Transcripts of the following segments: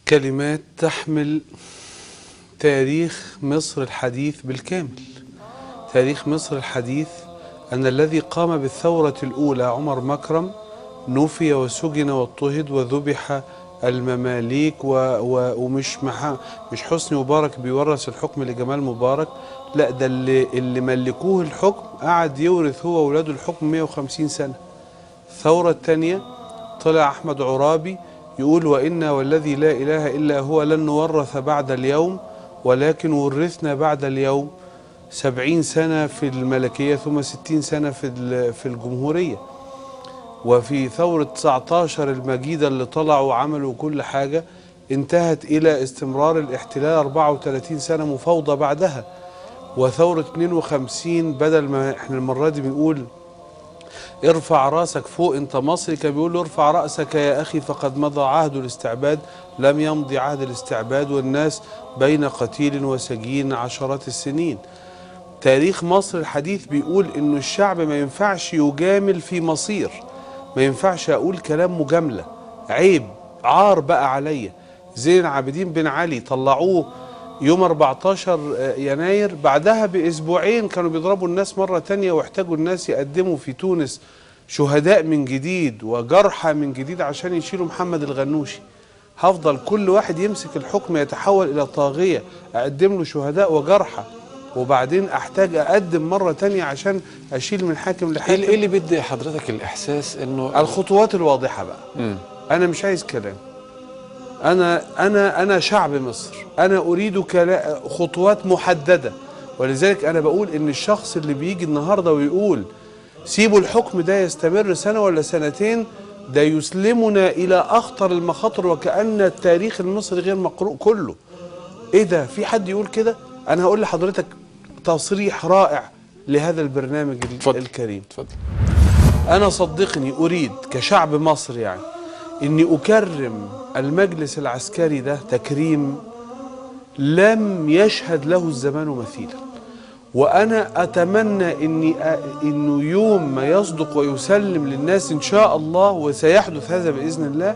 كلمات تحمل تاريخ مصر الحديث بالكامل. تاريخ مصر الحديث أن الذي قام بالثورة الأولى عمر مكرم نفي وسجن واضطهد وذبح المماليك ومش مش حسني مبارك بيورث الحكم لجمال مبارك، لا ده اللي ملكوه الحكم قعد يورث هو وولاده الحكم 150 سنة. الثورة الثانية طلع أحمد عرابي يقول وإنا والذي لا إله إلا هو لن نورث بعد اليوم ولكن ورثنا بعد اليوم 70 سنة في الملكية ثم 60 سنة في الجمهورية. وفي ثورة 19 المجيدة اللي طلعوا وعملوا كل حاجة انتهت إلى استمرار الاحتلال 34 سنة مفاوضة بعدها. وثورة 52 بدل ما احنا المرة دي بنقول ارفع راسك فوق انت مصري، كان بيقول له ارفع رأسك يا أخي فقد مضى عهد الاستعباد. لم يمضي عهد الاستعباد والناس بين قتيل وسجين عشرات السنين. تاريخ مصر الحديث بيقول انه الشعب ما ينفعش يجامل في مصير، ما ينفعش اقول كلام مجاملة، عيب عار بقى عليا. زين العابدين بن علي طلعوه يوم 14 يناير، بعدها بأسبوعين كانوا بيضربوا الناس مرة تانية واحتاجوا الناس يقدموا في تونس شهداء من جديد وجرحى من جديد عشان يشيلوا محمد الغنوشي. هفضل كل واحد يمسك الحكم يتحول إلى طاغية أقدم له شهداء وجرحى وبعدين أحتاج أقدم مرة تانية عشان أشيل من حاكم لحاكم؟ إيه اللي بدي حضرتك الإحساس إنه الخطوات الواضحة بقى. أنا مش عايز كلام، أنا شعب مصر، أنا أريد خطوات محددة. ولذلك أنا بقول إن الشخص اللي بيجي النهاردة ويقول سيبوا الحكم ده يستمر سنة ولا سنتين، ده يسلمنا إلى أخطر المخاطر وكأن التاريخ المصري غير مقروء كله. إيه ده؟ في حد يقول كده؟ أنا هقول لحضرتك تصريح رائع لهذا البرنامج الكريم. اتفضل. أنا صدقني أريد كشعب مصر يعني إني أكرم المجلس العسكري ده تكريم لم يشهد له الزمان مثيلا. وأنا أتمنى إنه يوم ما يصدق ويسلم للناس إن شاء الله، وسيحدث هذا بإذن الله،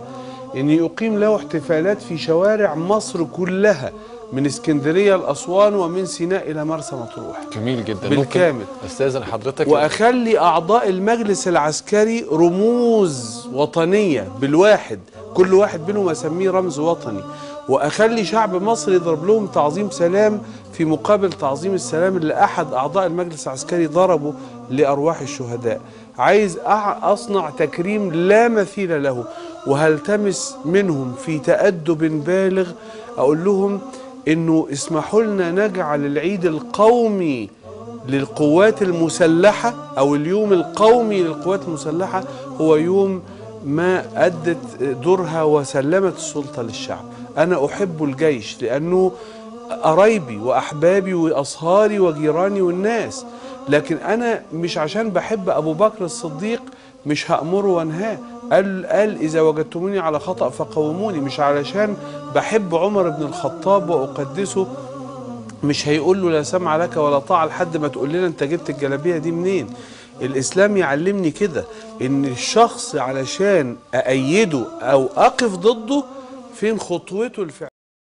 إن يقيم له احتفالات في شوارع مصر كلها من اسكندرية لأسوان ومن سيناء إلى مرسى مطروح. جميل جدا بالكامل. استاذن حضرتك وأخلي أعضاء المجلس العسكري رموز وطنية بالواحد، كل واحد منهم أسميه رمز وطني، وأخلي شعب مصر يضرب لهم تعظيم سلام في مقابل تعظيم السلام اللي أحد أعضاء المجلس العسكري ضربه لأرواح الشهداء. عايز أصنع تكريم لا مثيل له، وهلتمس منهم في تأدب بالغ أقول لهم إنه اسمحوا لنا نجعل العيد القومي للقوات المسلحة أو اليوم القومي للقوات المسلحة هو يوم ما أدت دورها وسلمت السلطة للشعب. أنا أحب الجيش لأنه قرايبي وأحبابي وأصهاري وجيراني والناس، لكن أنا مش عشان بحب أبو بكر الصديق مش هأمره وانهاه. قال إذا وجدتموني على خطأ فقوموني. مش علشان بحب عمر بن الخطاب وأقدسه مش هيقول له لا سمع لك ولا طاعة لحد ما تقول لنا أنت جبت الجلابية دي منين. الإسلام يعلمني كده، إن الشخص علشان أأيده أو أقف ضده فين خطوته الفعلية.